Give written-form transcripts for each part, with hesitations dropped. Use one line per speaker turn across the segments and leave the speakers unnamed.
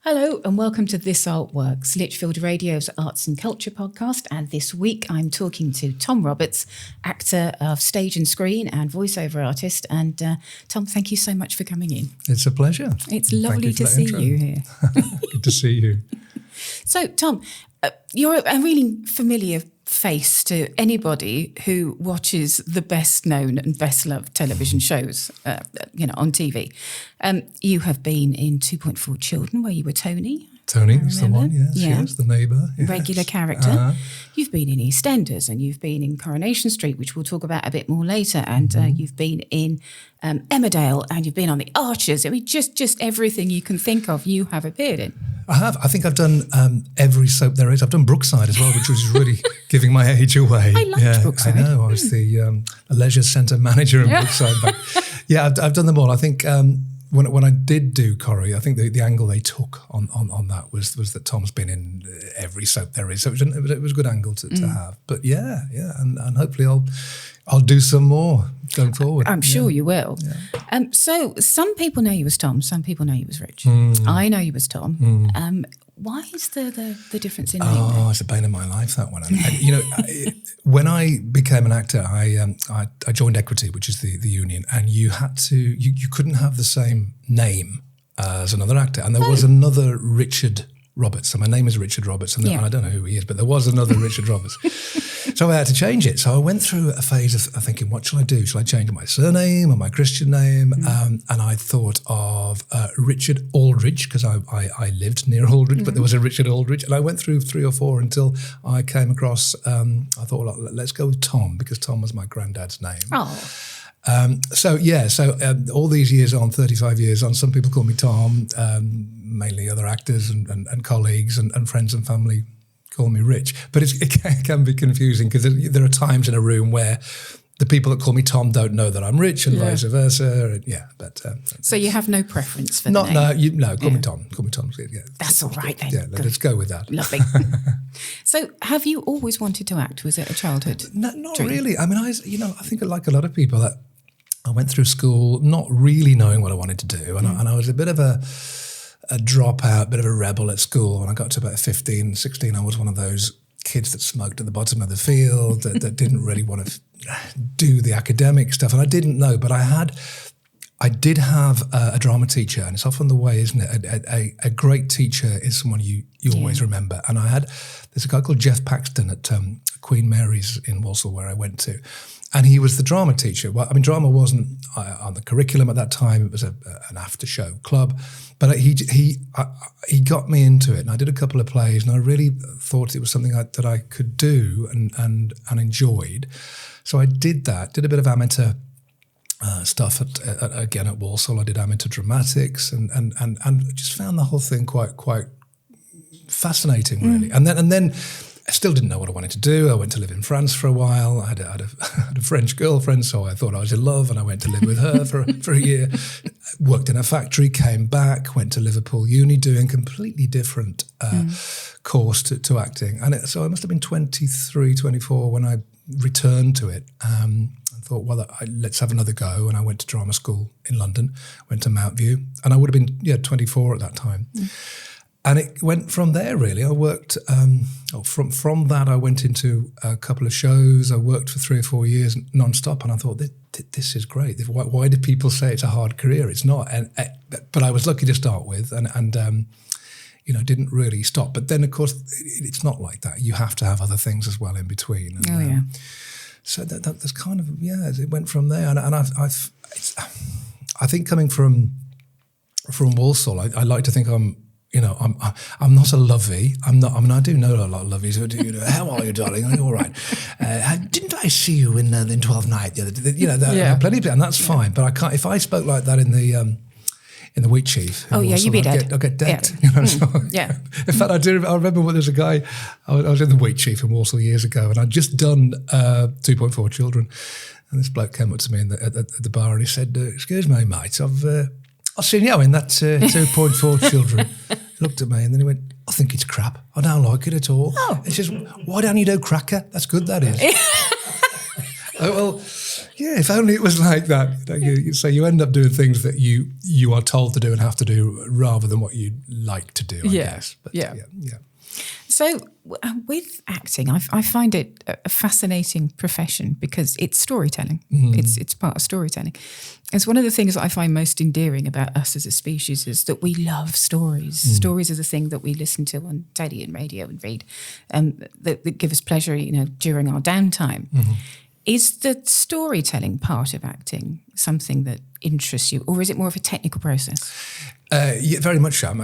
Hello and welcome to This Artworks, Lichfield Radio's arts and culture podcast. And this week I'm talking to Tom Roberts, actor of stage and screen and voiceover artist. And Tom, thank you so much for coming in.
It's a pleasure.
It's lovely to see you here.
Good to see you.
So, Tom, you're a really familiar face to anybody who watches the best known and best loved television shows, on TV. You have been in 2.4 Children, where you were Tony.
Tony is the one, yes, the neighbour. Yes.
Regular character. You've been in EastEnders and you've been in Coronation Street, which we'll talk about a bit more later, and you've been in Emmerdale and you've been on The Archers. I mean, just everything you can think of, you have appeared in.
I have. I think I've done every soap there is. I've done Brookside as well, which was really giving my age away.
I loved Brookside.
I know. I was the leisure centre manager in Brookside. I've done them all. I think when I did do Corrie, I think the angle they took on that was that Tom's been in every soap there is. So it was a good angle to have. But yeah, and hopefully I'll do some more going forward.
I'm sure you will. Yeah. So some people know you as Tom, some people know you as Rich. I know you as Tom. Why is there the difference in name?
Oh, it's a bane of my life, that one. When I became an actor, I joined Equity, which is the union, and you couldn't have the same name as another actor. And there was another Richard Roberts. So my name is Richard Roberts, and I don't know who he is, but there was another Richard Roberts. So I had to change it. So I went through a phase of thinking, what shall I do? Shall I change my surname or my Christian name? And I thought of Richard Aldridge, because I lived near Aldridge, but there was a Richard Aldridge. And I went through 3 or 4 until I came across, I thought, well, let's go with Tom, because Tom was my granddad's name.
Oh.
So all these years on, 35 years on, some people call me Tom, mainly other actors and colleagues and friends and family call me Rich. But it can be confusing, because there are times in a room where the people that call me Tom don't know that I'm Rich, and vice versa.
So you have no preference for
the
name?
No, call me Tom. Call me Tom. Yeah,
that's all right then.
Yeah, let's go with that.
Lovely. So have you always wanted to act? Was it a childhood
No, not
dream?
really. I mean, I think like a lot of people, that I went through school not really knowing what I wanted to do, and I was a bit of a dropout, bit of a rebel at school. When I got to about 15, 16, I was one of those kids that smoked at the bottom of the field, that didn't really want to do the academic stuff. And I didn't know, but I did have a drama teacher, and it's often the way, isn't it? A great teacher is someone you always remember. And there's a guy called Jeff Paxton at Queen Mary's in Walsall, where I went to. And he was the drama teacher. Well, I mean, drama wasn't on the curriculum at that time. It was an after-show club. But he got me into it, and I did a couple of plays, and I really thought it was something that I could do and enjoyed. So I did that. Did a bit of amateur stuff again at Walsall. I did amateur dramatics, and just found the whole thing quite fascinating, really. And then. I still didn't know what I wanted to do. I went to live in France for a while. I had a French girlfriend, so I thought I was in love, and I went to live with her for a year. Worked in a factory, came back, went to Liverpool Uni, doing completely different course to acting. And so I must have been 23, 24 when I returned to it. I thought, well, let's have another go. And I went to drama school in London, went to Mount View, and I would have been 24 at that time. And it went from there, really. I worked, from that I went into a couple of shows. I worked for 3 or 4 years non-stop, and I thought, this is great. Why do people say it's a hard career? It's not. But I was lucky to start with, and didn't really stop. But then, of course, it's not like that. You have to have other things as well in between. And, so that's kind of, it went from there. And I think coming from Walsall, I like to think I'm not a lovey. I'm not. I mean, I do know a lot of loveys. How are you, darling? Are you all right? Didn't I see you in 12th Night the other day? There are plenty of people, and that's fine. But I can't. If I spoke like that in the Wheat Chief.
You'd be dead.
I'll get decked. Yeah. In fact, I remember when there's a guy. I was in the Wheat Chief in Walsall years ago, and I'd just done 2.4 Children, and this bloke came up to me at the bar, and he said, "Excuse me, mate, I've seen you in that 2.4 Children." He looked at me and then he went, "I think it's crap. I don't like it at all." He says, "Why don't you do Cracker? That's good, that is." Well, Yeah, if only it was like that. So you end up doing things that you are told to do and have to do rather than what you'd like to do, I guess. But, yeah.
So with acting, I find it a fascinating profession because it's storytelling. It's part of storytelling. It's one of the things that I find most endearing about us as a species is that we love stories. Stories are the thing that we listen to on telly and radio and read, that give us pleasure, during our downtime. Is the storytelling part of acting something that interests you, or is it more of a technical process?
Yeah, very much so.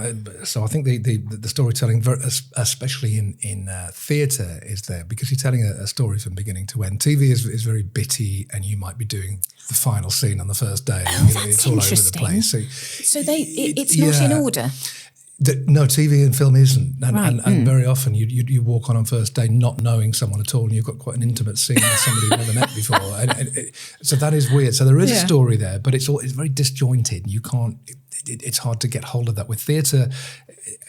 So I think the storytelling, especially in theatre, is there because you're telling a story from beginning to end. TV is very bitty, and you might be doing the final scene on the first day.
That's
all over
interesting.
the place.
So it's not in order.
No, TV and film isn't, and very often you walk on first day not knowing someone at all, and you've got quite an intimate scene with somebody you've never met before, so that is weird. So there is a story there, but it's very disjointed. You can't. It's hard to get hold of that. With theatre,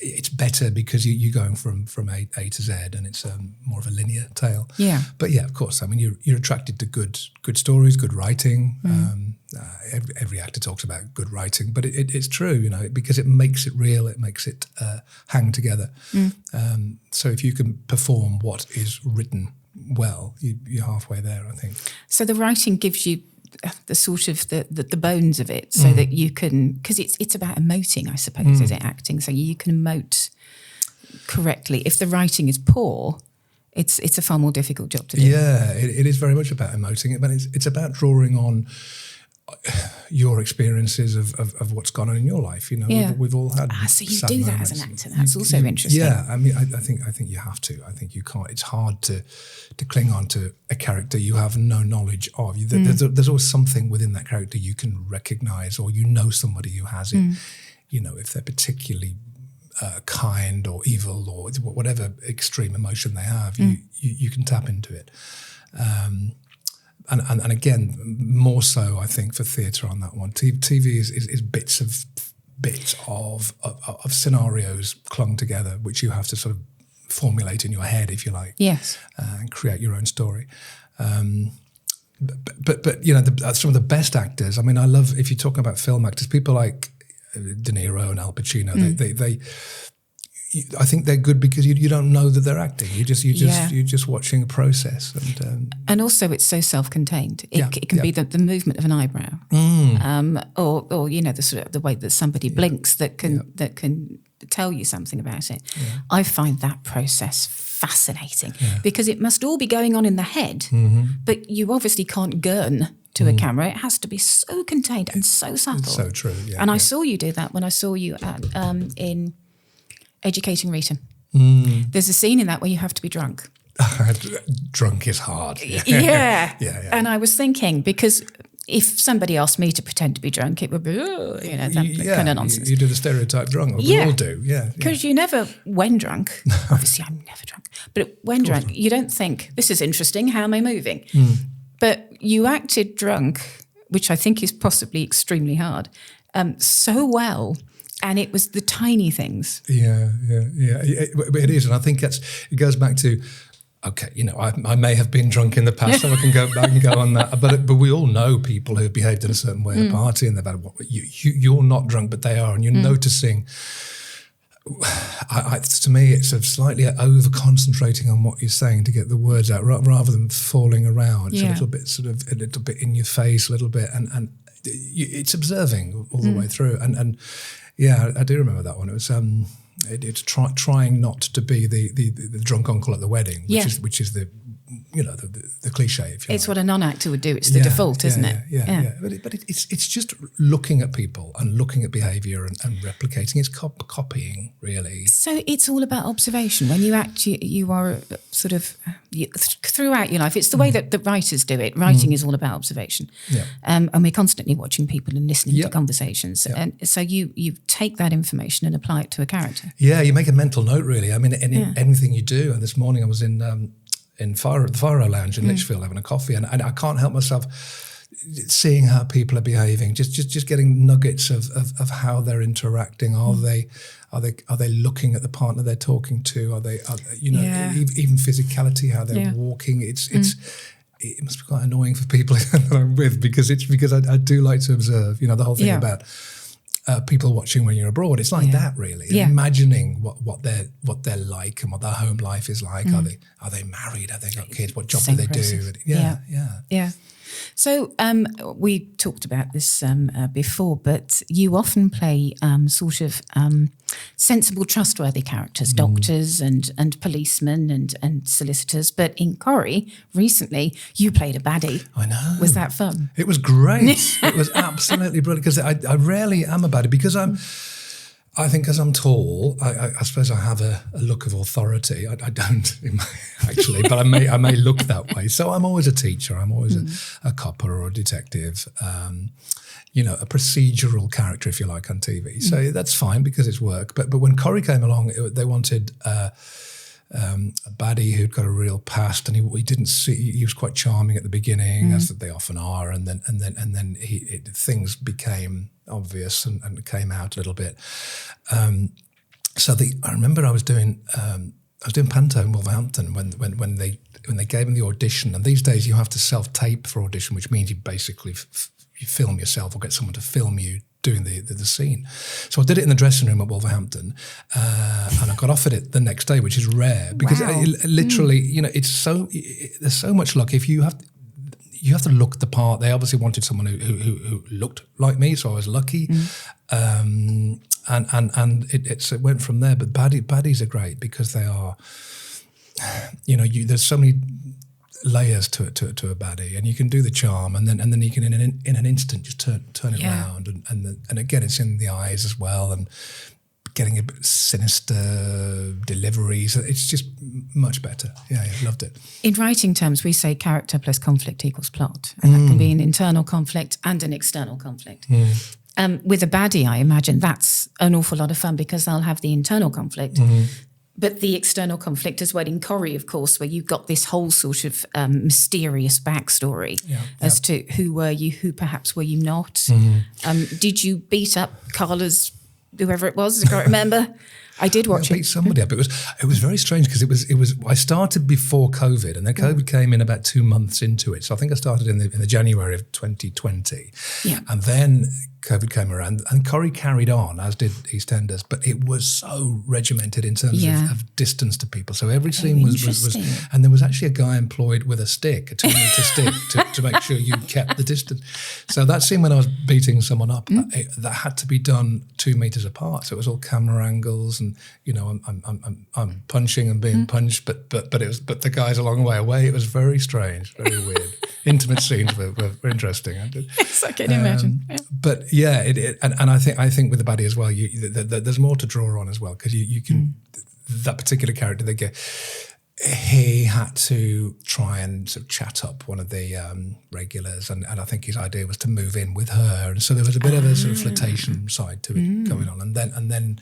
it's better because you're going from A to Z, and it's more of a linear tale. Yeah. But yeah, of course. I mean, you're attracted to good stories, good writing. Every actor talks about good writing, but it's true, because it makes it real. It makes it hang together. So if you can perform what is written well, you're halfway there, I think.
So the writing gives you the sort of the bones of it, so that you can, because it's about emoting, I suppose, is it acting? So you can emote correctly. If the writing is poor, it's a far more difficult job to do.
Yeah, it is very much about emoting, but it's about drawing on your experiences of what's gone on in your life. We've all had.
So you do that as an actor. That's also interesting.
Yeah, I mean, I think you have to. I think you can't. It's hard to cling on to a character you have no knowledge of. There's always something within that character you can recognise, or somebody who has it. If they're particularly kind or evil or whatever extreme emotion they have, you can tap into it. And again, more so, I think, for theatre on that one. TV is bits of scenarios clung together, which you have to sort of formulate in your head, if you like.
Yes.
And create your own story. But some of the best actors. I mean, I love, if you're talking about film actors, people like De Niro and Al Pacino. I think they're good because you don't know that they're acting. You're just watching a process,
and also it's so self-contained. It can be the movement of an eyebrow, or the sort of the way that somebody blinks that can tell you something about it. Yeah. I find that process fascinating because it must all be going on in the head, but you obviously can't gurn to a camera. It has to be so contained and so subtle.
It's so true. Yeah,
and I saw you do that when I saw you at in Educating Rita. There's a scene in that where you have to be drunk.
Drunk is hard.
Yeah. And I was thinking, because if somebody asked me to pretend to be drunk, it would be, that kind of nonsense.
You do the stereotype drunk. We all do,
Because you never, when drunk, obviously I'm never drunk, but when drunk, you don't think, this is interesting, how am I moving? But you acted drunk, which I think is possibly extremely hard, so well. And it was the tiny things.
Yeah. It is, and I think it goes back to, okay, I may have been drunk in the past, so I can go back and go on that. But we all know people who've behaved in a certain way at a party, and they've had you're not drunk, but they are, and you're noticing. To me, it's slightly over concentrating on what you're saying to get the words out, rather than falling around. It's a little bit in your face, a little bit, and it's observing all the way through, and. Yeah, I do remember that one. It was it's trying not to be the drunk uncle at the wedding, which is the cliche. If you
it's like. What a non-actor would do. It's the default, isn't it?
Yeah. But it's just looking at people and looking at behaviour and replicating. It's copying, really.
So it's all about observation. When you act, you are sort of throughout your life. It's the way that the writers do it. Writing is all about observation. Yeah. And we're constantly watching people and listening to conversations. Yeah. And so you take that information and apply it to a character.
Yeah, you make a mental note, really. I mean, anything you do. And this morning I was in the Faro Lounge in Lichfield having a coffee, and I can't help myself seeing how people are behaving, just getting nuggets of how they're interacting. Are they looking at the partner they're talking to? Are they even physicality, how they're walking? It's it must be quite annoying for people that I'm with because I do like to observe, the whole thing about people watching when you're abroad. It's like that really. And imagining what they're like and what their home life is like. Are they married? Have they got kids? What job do they do?
Yeah. So we talked about this before, but you often play sort of sensible, trustworthy characters, doctors and policemen and solicitors. But in Corrie, recently, you played a baddie.
I know.
Was that fun?
It was great. It was absolutely brilliant because I rarely am a baddie because I think because I'm tall, I suppose I have a look of authority. I don't actually, but I may look that way. So I'm always a teacher. I'm always a copper or a detective, a procedural character, if you like, on TV. So that's fine because it's work. But when Corrie came along, they wanted a baddie who'd got a real past, and he didn't see. He was quite charming at the beginning, as they often are, and then things became obvious and came out a little bit. I remember I was doing panto in Wolverhampton when they gave him the audition, and these days you have to self-tape for audition, which means you basically you film yourself or get someone to film you doing the scene. So I did it in the dressing room at Wolverhampton, and I got offered it the next day, which is rare because literally, there's so much luck. If you have to look the part. They obviously wanted someone who looked like me, so I was lucky. And it went from there. But baddies are great because they are, there's so many layers to a baddie, and you can do the charm, and then you can in an instant just turn it around, and again it's in the eyes as well, and getting a bit sinister deliveries. It's just much better. Yeah, loved it.
In writing terms, we say character plus conflict equals plot, and that can be an internal conflict and an external conflict. With a baddie, I imagine that's an awful lot of fun because they'll have the internal conflict, but the external conflict as well. In Corrie, of course, where you've got this whole sort of mysterious backstory as to who were you, who perhaps were you not. Did you beat up Carla's whoever it was? I can't remember. I did watch it.
Beat somebody up. It was very strange because it was. I started before COVID, and then COVID came in about 2 months into it. So I think I started in the January of 2020, and then COVID came around, and Corrie carried on, as did EastEnders, but it was so regimented in terms of distance to people. So every scene was, and there was actually a guy employed with a stick, a 2-meter stick, to make sure you kept the distance. So that scene when I was beating someone up, that had to be done 2 meters apart. So it was all camera angles, and I'm punching and being punched, but the guy's a long way away. It was very strange, very weird. Intimate scenes were interesting.
Yes, I can imagine.
But and I think with the baddie as well, there's more to draw on as well because you can that particular character he had to try and sort of chat up one of the regulars, and I think his idea was to move in with her, and so there was a bit of a sort of flirtation side to it going on, and then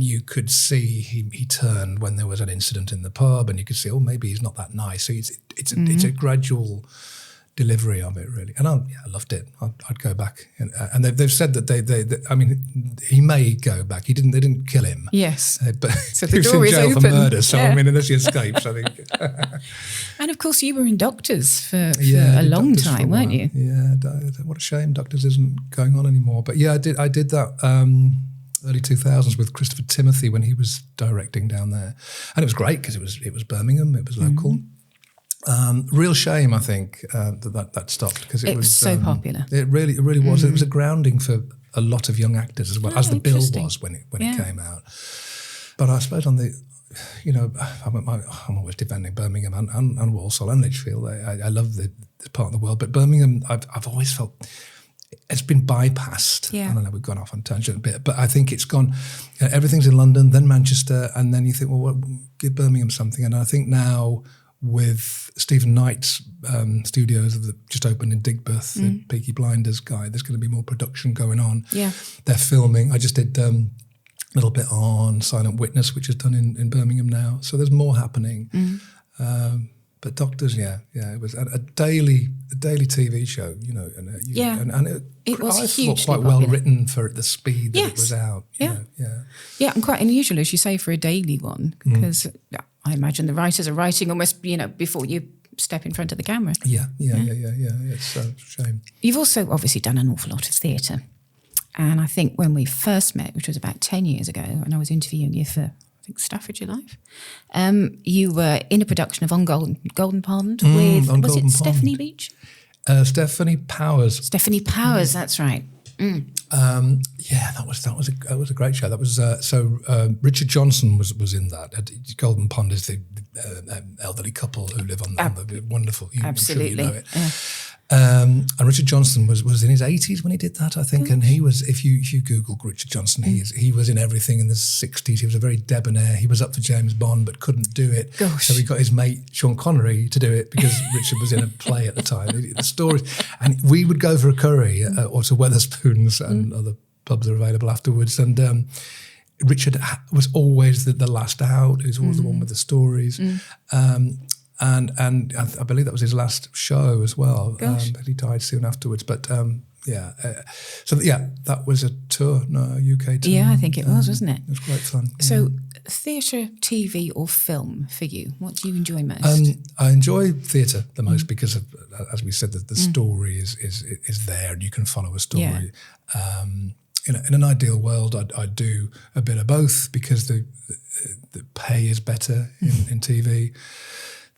you could see he turned when there was an incident in the pub, and you could see maybe he's not that nice. So it's a gradual delivery of it, really, and I loved it. I'd go back, and they've said that they I mean, he may go back. They didn't kill him.
Yes,
but
so
he was in jail for murder. So I mean, unless he escapes, I think.
And of course, you were in Doctors for a long time, weren't you?
Yeah, what a shame Doctors isn't going on anymore. But yeah, I did that early 2000s with Christopher Timothy when he was directing down there, and it was great because it was Birmingham, it was local. Real shame, I think, that stopped because it was
so popular.
It really was. It was a grounding for a lot of young actors as well, as the bill was when it came out. But I suppose on the, I'm always defending Birmingham and Walsall and Lichfield. I love the part of the world, but Birmingham, I've always felt it's been bypassed.
Yeah.
I don't know, we've gone off on tangent a bit, but I think it's gone. Everything's in London, then Manchester, and then you think, well, give Birmingham something. And I think now, with Stephen Knight's studios that just opened in Digbeth, the Peaky Blinders guy, there's going to be more production going on. Yeah, they're filming. I just did a little bit on Silent Witness, which is done in Birmingham now. So there's more happening. But Doctors, it was a daily TV show, and
it was
I
hugely
thought quite
popular.
well written for the speed that it was out.
Yeah, and quite unusual, as you say, for a daily one, because I imagine the writers are writing almost, before you step in front of the camera.
Yeah. It's a shame.
You've also obviously done an awful lot of theatre. And I think when we first met, which was about 10 years ago, and I was interviewing you for, I think, Staffordshire Live, you were in a production of On Golden Pond with, was it Stephanie Beach?
Stephanie Powers.
Stephanie Powers, that's right.
That was a great show. That was Richard Johnson was in that. Golden Pond is the elderly couple who live on the wonderful.
Absolutely.
I'm sure you know it. Yeah. And Richard Johnson was in his 80s when he did that, I think. And he was, if you Google Richard Johnson, he was in everything in the 60s. He was a very debonair. He was up for James Bond but couldn't do it.
Gosh.
So he got his mate Sean Connery to do it because Richard was in a play at the time. The stories, and we would go for a curry or to Wetherspoons and other pubs are available afterwards. And Richard was always the last out. He was always the one with the stories. And I believe that was his last show as well. But he died soon afterwards. But that was a tour, UK tour.
Yeah, I think it was, wasn't it?
It was quite fun.
So, theatre, TV, or film for you? What do you enjoy most?
I enjoy theatre the most because of, as we said, the story is there and you can follow a story. Yeah. In an ideal world, I'd do a bit of both because the pay is better in TV.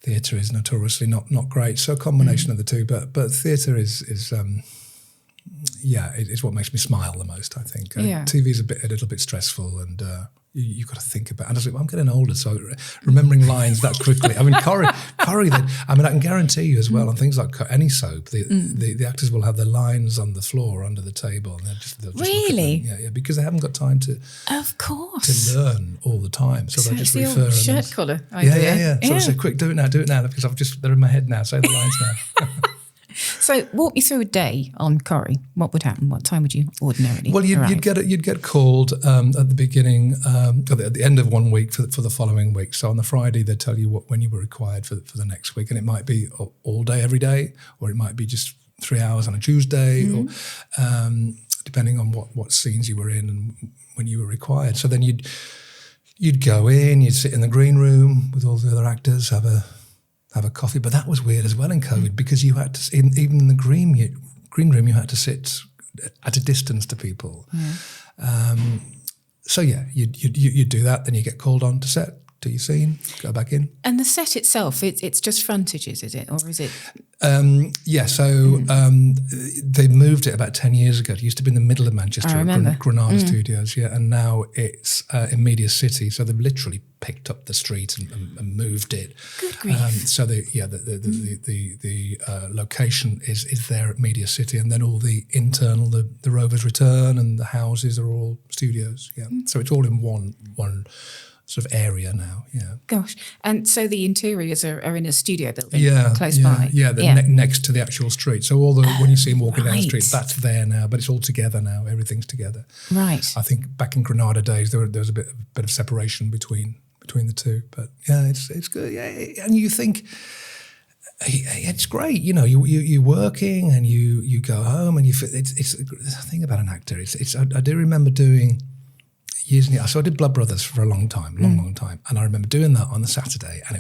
Theatre is notoriously not great, so a combination of the two. But theatre is what makes me smile the most, I think. TV is a little bit stressful, and you've got to think about. And I'm getting older, so remembering lines that quickly. I mean, Corrie. I can guarantee you as well on things like any soap, the actors will have their lines on the floor under the table, and they'll just
really,
because they haven't got time to,
of course,
to learn all the time. So they just
the
refer.
Old shirt collar idea.
So I say, quick, do it now, because they're in my head now. Say the lines now.
So walk me through a day on Corrie. What would happen? What time would you ordinarily arrive?
You'd get called at the beginning, at the end of one week for the following week. So on the Friday, they'd tell you when you were required for the next week. And it might be all day every day, or it might be just 3 hours on a Tuesday, or depending on what scenes you were in and when you were required. So then you'd go in, you'd sit in the green room with all the other actors, have a coffee. But that was weird as well in COVID because you had to, even in the green room, you had to sit at a distance to people. You'd do that, then you get called on to set, do your scene, go back in.
And the set itself, it's just frontages, is it? Or is it?
They moved it about 10 years ago. It used to be in the middle of Manchester, at Granada Studios, and now it's in Media City. So they've literally picked up the street and moved it.
Good grief.
So the location is there at Media City, and then all the internal, the Rovers Return and the houses are all studios. Yeah, so it's all in one sort of area now,
Gosh. And so the interiors are in a studio building close by.
Yeah, next to the actual street. So when you see them walking down the street, that's there now, but it's all together now. Everything's together.
Right.
I think back in Granada days, there was a bit of separation between the two. But it's good. Yeah, and you think it's great. You're working and you go home and it's the thing about an actor. I do remember doing. So I did Blood Brothers for a long time, and I remember doing that on the Saturday, and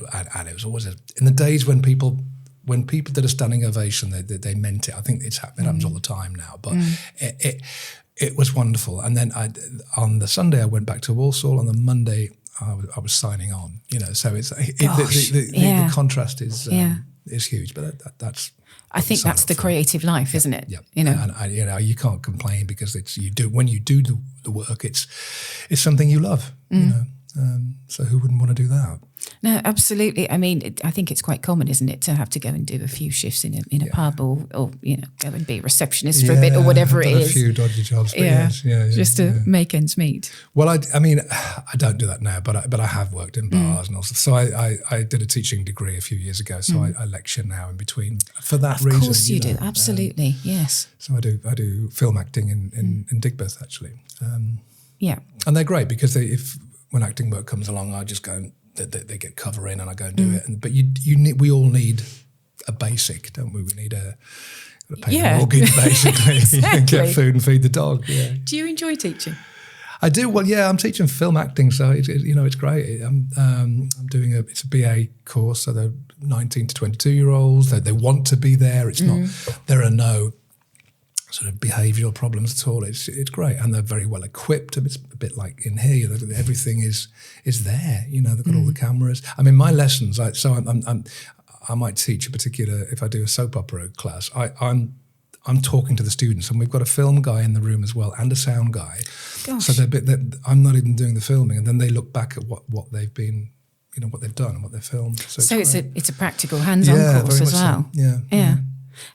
it was always in the days when people did a standing ovation, they meant it. I think it happens all the time now, but it was wonderful. And then on the Sunday I went back to Walsall. On the Monday I was signing on. So the contrast is huge, but that's.
I think that's the creative life, isn't it?
Yeah. And you can't complain because when you do the work, it's something you love. So who wouldn't want to do that?
No, absolutely. I mean, I think it's quite common, isn't it, to have to go and do a few shifts in a pub or go and be a receptionist for a bit or whatever it is.
A few dodgy jobs, but
just to make ends meet.
Well, I don't do that now, but I have worked in bars and also. So I did a teaching degree a few years ago, so I lecture now in between for that reason.
Of course you do, absolutely, yes.
So I do film acting in Digbeth actually. And they're great because when acting work comes along, I just go and they get cover in and I go and do it. But we all need a basic, don't we? We need to pay the mortgage basically, and get food and feed the dog. Yeah.
Do you enjoy teaching?
I do. Well, yeah, I'm teaching film acting, so it's great. I'm doing it's a BA course, so they're 19 to 22-year-olds. They want to be there. It's not. There are no sort of behavioural problems at all. It's great, and they're very well equipped. It's a bit like in here. Everything is there. They've got all the cameras. I mean, my lessons. I might teach a particular. If I do a soap opera class, I'm talking to the students, and we've got a film guy in the room as well, and a sound guy.
Gosh.
So I'm not even doing the filming, and then they look back at what they've been, what they've done and what they've filmed. So
it's a practical hands-on course as well.
So.
Yeah.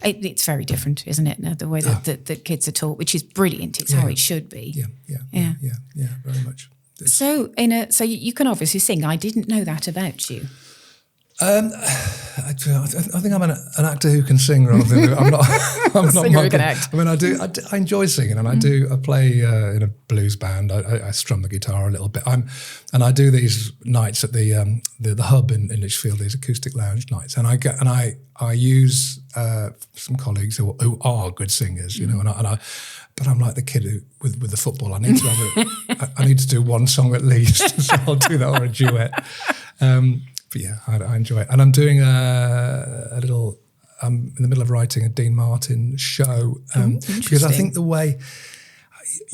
It's very different, isn't it? Now, the way that kids are taught, which is brilliant. It's how it should be.
Yeah, very much.
So you can obviously sing. I didn't know that about you.
I think I'm an actor who can sing rather than I'm not. I'm not
singer who can act.
I mean, I enjoy singing, and I play in a blues band. I strum the guitar a little bit. And I do these nights at the hub in Lichfield, these acoustic lounge nights, and I use some colleagues who are good singers, but I'm like the kid with the football. I need to do one song at least, so I'll do that, or a duet. But yeah, I enjoy it. And I'm doing I'm in the middle of writing a Dean Martin show because I think the way,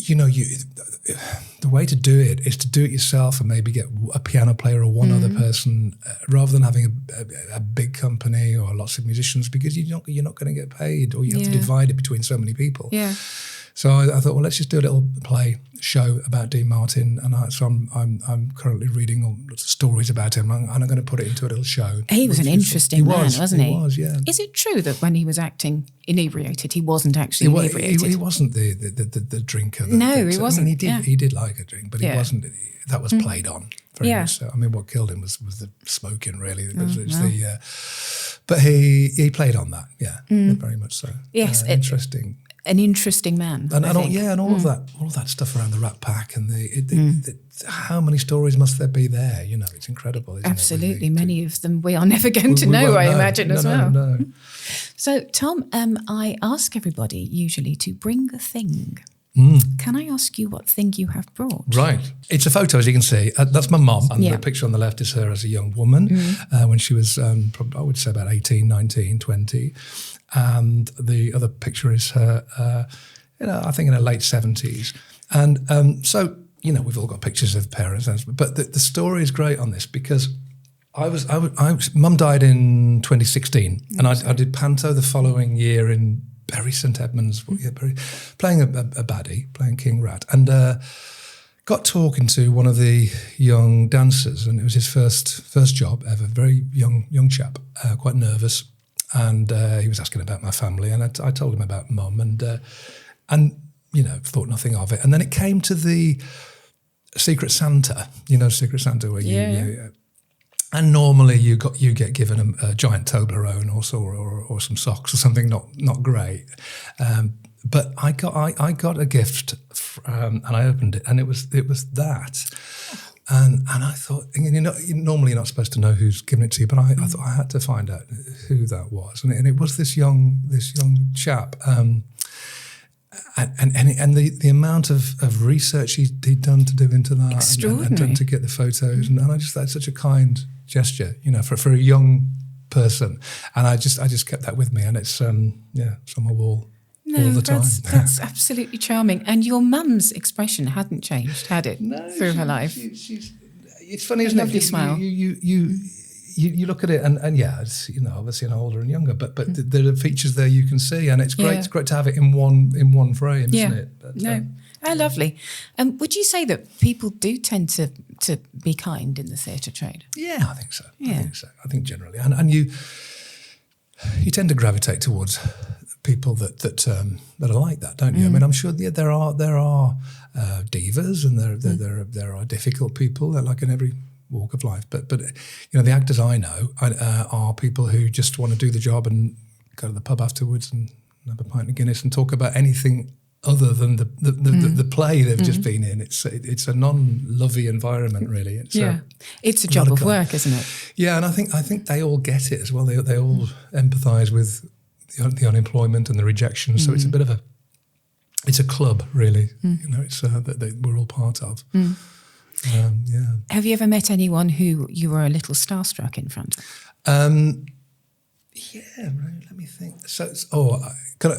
the way to do it is to do it yourself and maybe get a piano player or one other person rather than having a big company or lots of musicians, because you're not going to get paid, or you have to divide it between so many people.
Yeah.
So I thought, well, let's just do a little show about Dean Martin, and I'm currently reading all lots of stories about him, and I'm going to put it into a little show.
He was an interesting man, wasn't he?
He was, yeah.
Is it true that when he was acting inebriated, he wasn't actually inebriated?
He wasn't the drinker.
No, he wasn't.
I mean, he did like a drink, but he wasn't. That was played on very much so. I mean, what killed him was the smoking, really. But he played on that, very much so.
Yes,
interesting.
An interesting man,
and all of that stuff around the Rat Pack and how many stories must there be there? It's incredible. Isn't
Absolutely,
it, really,
many of them we are never going to know. I imagine as well.
No.
So, Tom, I ask everybody usually to bring a thing. Can I ask you what thing you have brought?
Right. It's a photo, as you can see. That's my mum. And the picture on the left is her as a young woman when she was, probably, I would say, about 18, 19, 20. And the other picture is her, I think in her late 70s. And so, we've all got pictures of parents. But the story is great on this because Mum died in 2016. And I did Panto the following year in Bury St Edmunds, playing a baddie, playing King Rat, and got talking to one of the young dancers, and it was his first job ever. Very young chap, quite nervous, and he was asking about my family, and I told him about Mum, and thought nothing of it, and then it came to the Secret Santa, Secret Santa, where you. And normally you get given a giant Toblerone or some socks or something not great, but I got a gift and I opened it and it was that, and I thought, normally you're not supposed to know who's given it to you, but I thought I had to find out who that was, and it was this young chap. And the amount of research he'd done to do into that, and to get the photos, and I just thought such a kind gesture, for a young person, and I just kept that with me, and it's it's on my wall all the time.
That's absolutely charming. And your mum's expression hadn't changed, had it, through her life?
It's funny, isn't it?
Lovely smile.
You look at it and it's obviously an older and younger, but there are features there you can see, and it's great. It's great to have it in one frame, isn't it? But,
lovely. Would you say that people do tend to be kind in the theatre trade?
Yeah, I think so. I think generally, and you tend to gravitate towards people that are like that, don't you? I mean, I'm sure there are divas, and there are difficult people. They're like in every walk of life, but the actors I know are people who just want to do the job and go to the pub afterwards and have a pint of Guinness and talk about anything other than the play they've just been in. It's a non-lovey environment, really.
It's a job of work, isn't it?
Yeah, and I think they all get it as well. They all empathise with the unemployment and the rejection. So it's a bit of it's a club, really. You know, it's that we're all part of. Yeah.
Have you ever met anyone who you were a little starstruck in front of?
Yeah, right, let me think. Can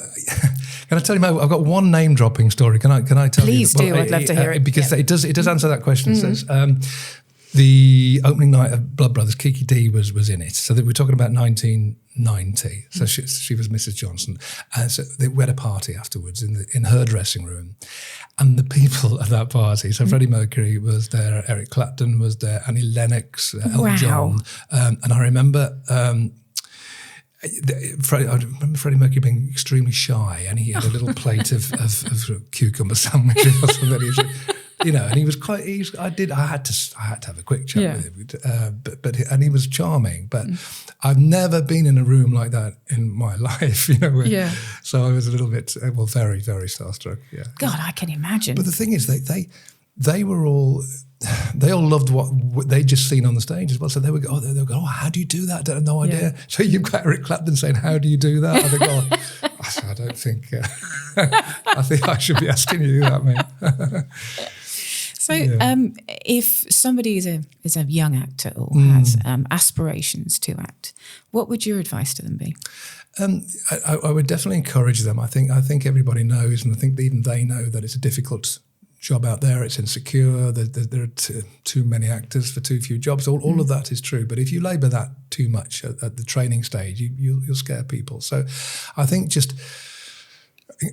I tell you? I've got one name dropping story. Can I tell you?
Please do. I'd love to hear it
because it does answer that question. So the opening night of Blood Brothers, Kiki D was in it. So we're talking about 1990. So she was Mrs. Johnson, and so we had a party afterwards in her dressing room, and the people at that party. So Freddie Mercury was there, Eric Clapton was there, Annie Lennox, Elton John, and I remember. I remember Freddie Mercury being extremely shy, and he had a little plate of cucumber sandwiches or something. You know, and he was quite. I had to have a quick chat with him, and he was charming. But I've never been in a room like that in my life. You know, so I was a little bit, very, very starstruck. Yeah.
God, I can imagine.
But the thing is, they were all. They all loved what they'd just seen on the stage as well. So they would go, oh, how do you do that? I have no idea. So you've got Eric Clapton saying, how do you do that? I think, I don't think, I think I should be asking you that, mate.
So if somebody is a young actor or has aspirations to act, what would your advice to them be?
I would definitely encourage them. I think everybody knows, and I think even they know that it's a difficult job out there. It's insecure. There are too many actors for too few jobs. All of that is true. But if you labour that too much at the training stage, you'll scare people. So I think just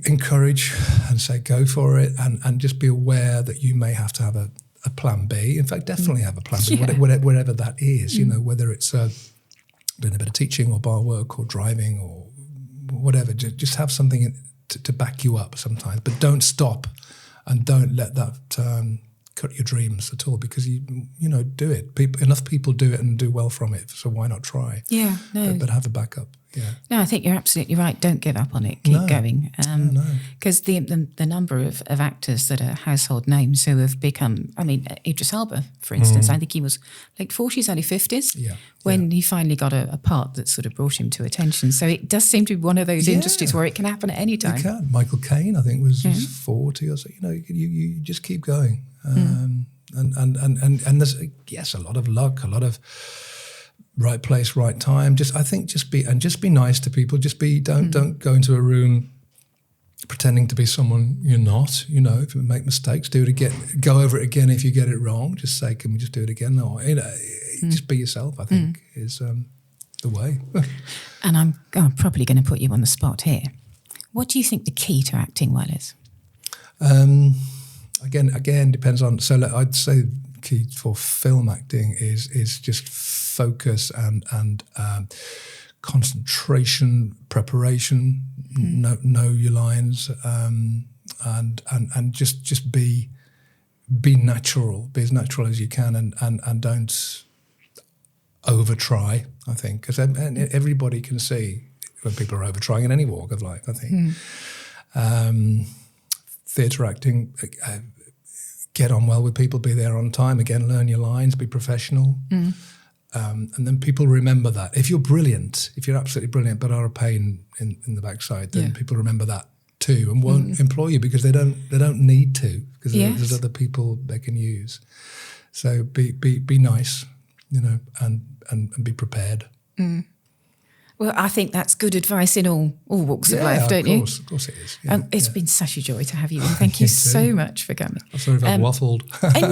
encourage and say go for it, and just be aware that you may have to have a plan B. In fact, definitely have a plan B, whatever that is. You know, whether it's doing a bit of teaching or bar work or driving or whatever. Just have something to back you up sometimes. But don't stop. And don't let that cut your dreams at all, because you know, do it. Enough people do it and do well from it, so why not try?
Yeah, no.
But have a backup. Yeah.
No, I think you're absolutely right. Don't give up on it. Keep going. Because the number of actors that are household names who have become, I mean, Idris Elba, for instance, I think he was late 40s, early 50s when he finally got a part that sort of brought him to attention. So it does seem to be one of those industries where it can happen at any time.
It can. Michael Caine, I think, was 40 or so. You know, you just keep going. And there's, a lot of luck, a lot of right place, right time. Just be nice to people. Don't go into a room pretending to be someone you're not. You know, if you make mistakes, do it again. Go over it again if you get it wrong. Just say, "Can we just do it again?" No, just be yourself. I think is the way.
And I'm probably going to put you on the spot here. What do you think the key to acting well is?
Again, depends on. So I'd say key for film acting is just focus and concentration, preparation, know your lines, and just be natural, be as natural as you can, and don't over try. I think because everybody can see when people are over trying in any walk of life. I think. Theatre acting, get on well with people, be there on time. Again, learn your lines, be professional. And then people remember that. If you're brilliant, if you're absolutely brilliant but are a pain in the backside, then people remember that too and won't employ you because they don't need to, because there's other people they can use. So be nice, you know, and be prepared.
Well, I think that's good advice in all walks of life, don't you?
Of course it is. Yeah,
it's been such a joy to have you, and thank you so much for coming.
I'm sorry if I've waffled.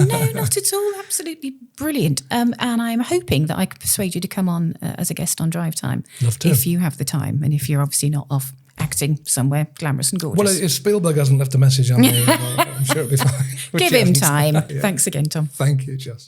No, not at all. Absolutely brilliant. And I'm hoping that I can persuade you to come on as a guest on Drive Time.
Love to.
If you have the time, and if you're obviously not off acting somewhere glamorous and gorgeous.
Well, if Spielberg hasn't left a message on me, I'm sure it'll be fine.
Give him time. Thanks again, Tom.
Thank you, Jess.